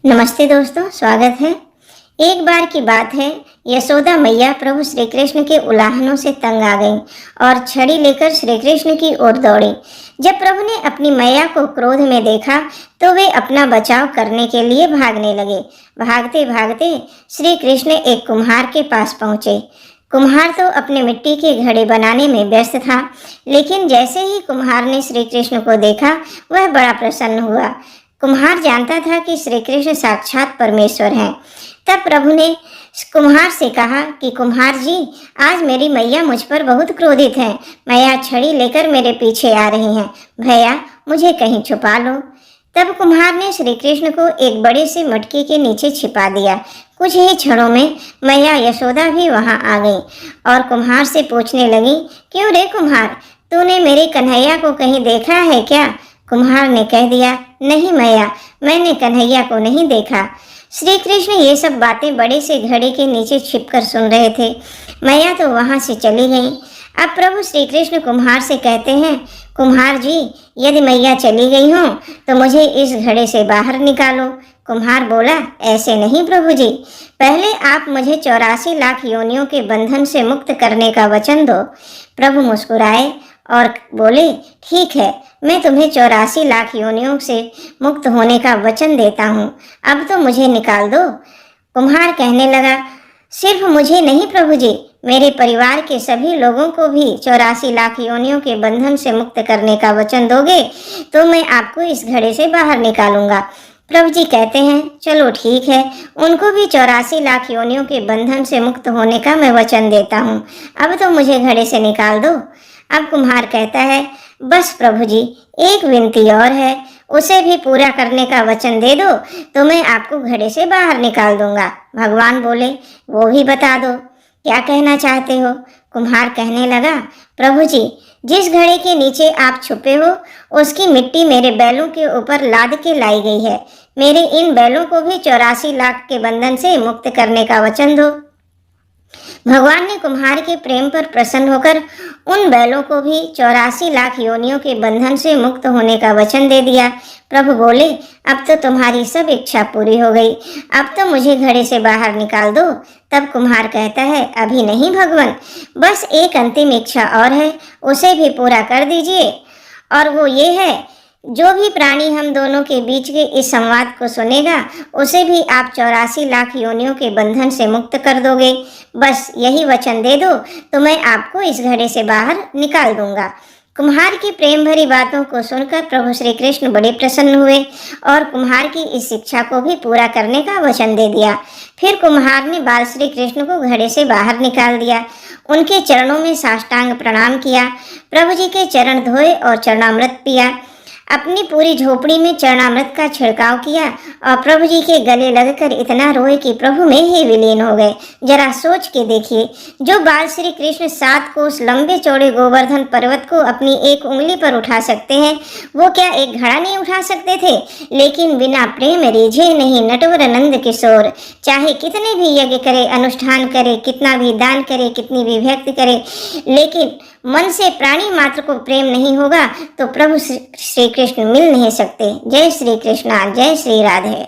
नमस्ते दोस्तों, स्वागत है। एक बार की बात है, यशोदा मैया प्रभु श्री कृष्ण के उलाहनों से तंग आ गईं और छड़ी लेकर श्री कृष्ण की ओर दौड़ी। जब प्रभु ने अपनी मैया को क्रोध में देखा तो वे अपना बचाव करने के लिए भागने लगे। भागते भागते श्री कृष्ण एक कुम्हार के पास पहुंचे। कुम्हार तो अपने मिट्टी के घड़े बनाने में व्यस्त था, लेकिन जैसे ही कुम्हार ने श्री कृष्ण को देखा वह बड़ा प्रसन्न हुआ। कुम्हार जानता था कि श्री कृष्ण साक्षात परमेश्वर हैं। तब प्रभु ने कुम्हार से कहा कि कुम्हार जी, आज मेरी मैया मुझ पर बहुत क्रोधित हैं। मैया छड़ी लेकर मेरे पीछे आ रही हैं। भैया, मुझे कहीं छुपा लो। तब कुम्हार ने श्री कृष्ण को एक बड़े से मटके के नीचे छिपा दिया। कुछ ही क्षणों में मैया यशोदा भी वहां आ गई और कुम्हार से पूछने लगी, क्यों रे कुम्हार, तूने मेरे कन्हैया को कहीं देखा है क्या? कुम्हार ने कह दिया, नहीं मैया, मैंने कन्हैया को नहीं देखा। श्री कृष्ण ये सब बातें बड़े से घड़े के नीचे छिपकर सुन रहे थे। मैया तो वहां से चली गई। अब प्रभु श्री कृष्ण कुम्हार से कहते हैं, कुम्हार जी, यदि मैया चली गई हो तो मुझे इस घड़े से बाहर निकालो। कुम्हार बोला, ऐसे नहीं प्रभु जी, पहले आप मुझे 84 लाख योनियों के बंधन से मुक्त करने का वचन दो। प्रभु मुस्कुराए और बोले, ठीक है, मैं तुम्हें 84 लाख योनियों से मुक्त होने का वचन देता हूँ। अब तो मुझे निकाल दो। कुम्हार कहने लगा, सिर्फ मुझे नहीं प्रभु जी, मेरे परिवार के सभी लोगों को भी 84 लाख योनियों के बंधन से मुक्त करने का वचन दोगे तो मैं आपको इस घड़े से बाहर निकालूंगा। प्रभु जी कहते हैं, चलो ठीक है, उनको भी 84 लाख योनियों के बंधन से मुक्त होने का मैं वचन देता हूँ। अब तो मुझे घड़े से निकाल दो। अब कुम्हार कहता है, बस प्रभु जी, एक विनती और है, उसे भी पूरा करने का वचन दे दो तो मैं आपको घड़े से बाहर निकाल दूंगा। भगवान बोले, वो भी बता दो, क्या कहना चाहते हो? कुम्हार कहने लगा, प्रभु जी, जिस घड़े के नीचे आप छुपे हो उसकी मिट्टी मेरे बैलों के ऊपर लाद के लाई गई है। मेरे इन बैलों को भी 84 लाख के बंधन से मुक्त करने का वचन दो। भगवान ने कुम्हार के प्रेम पर प्रसन्न होकर उन बैलों को भी 84 लाख योनियों के बंधन से मुक्त होने का वचन दे दिया। प्रभु बोले, अब तो तुम्हारी सब इच्छा पूरी हो गई, अब तो मुझे घड़े से बाहर निकाल दो। तब कुम्हार कहता है, अभी नहीं भगवान, बस एक अंतिम इच्छा और है, उसे भी पूरा कर दीजिए। और वो ये है, जो भी प्राणी हम दोनों के बीच के इस संवाद को सुनेगा उसे भी आप 84 लाख योनियों के बंधन से मुक्त कर दोगे। बस यही वचन दे दो तो मैं आपको इस घड़े से बाहर निकाल दूंगा। कुम्हार की प्रेम भरी बातों को सुनकर प्रभु श्री कृष्ण बड़े प्रसन्न हुए और कुम्हार की इस इच्छा को भी पूरा करने का वचन दे दिया। फिर कुम्हार ने बाल श्री कृष्ण को घड़े से बाहर निकाल दिया, उनके चरणों में साष्टांग प्रणाम किया, प्रभु जी के चरण धोए और चरणामृत पिया, अपनी पूरी झोपड़ी में चरणामृत का छिड़काव किया और प्रभु जी के गले लगकर इतना रोए कि प्रभु में ही विलीन हो गए। जरा सोच के देखिए, जो बाल श्री कृष्ण 7 कोस लंबे चौड़े गोवर्धन पर्वत को अपनी एक उंगली पर उठा सकते हैं, वो क्या एक घड़ा नहीं उठा सकते थे? लेकिन बिना प्रेम रीझे नहीं नटवर नंद किशोर, चाहे कितने भी यज्ञ करे, अनुष्ठान करे, कितना भी दान करे, कितनी भी भक्ति करे, लेकिन मन से प्राणी मात्र को प्रेम नहीं होगा तो प्रभु श्री कृष्ण मिल नहीं सकते। जय श्री कृष्णा, जय श्री राधे।